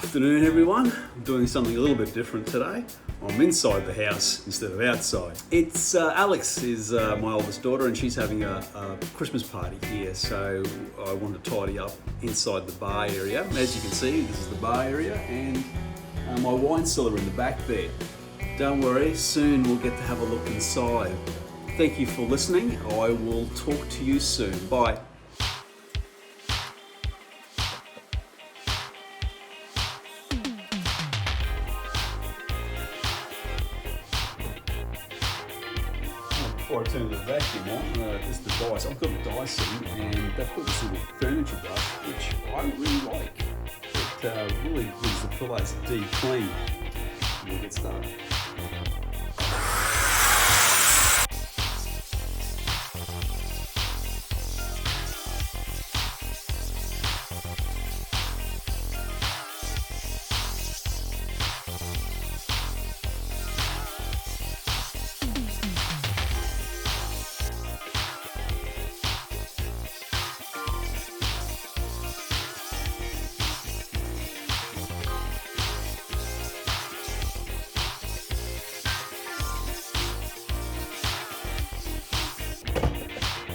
Afternoon everyone. I'm doing something a little bit different today. I'm inside the house instead of outside. It's Alex is my oldest daughter and she's having a Christmas party here, so I want to tidy up inside the bar area. As you can see, this is the bar area and my wine cellar in the back there. Don't worry, soon we'll get to have a look inside. Thank you for listening. I will talk to you soon. Bye. Before I turn the vacuum on, this is the Dyson. I've got a Dyson and they've got this little furniture brush, which I really like. It really gives the pillows a deep clean. We'll get started.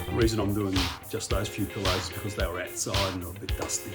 The reason I'm doing just those few pillows is because they were outside and they were a bit dusty.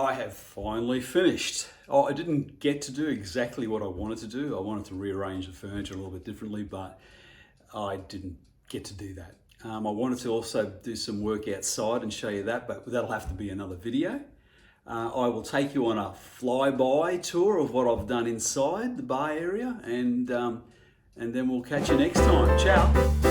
I have finally finished. Oh, I didn't get to do exactly what I wanted to do. I wanted to rearrange the furniture a little bit differently, but I didn't get to do that. I wanted to also do some work outside and show you that, but that'll have to be another video. I will take you on a flyby tour of what I've done inside the bar area, and then we'll catch you next time. Ciao.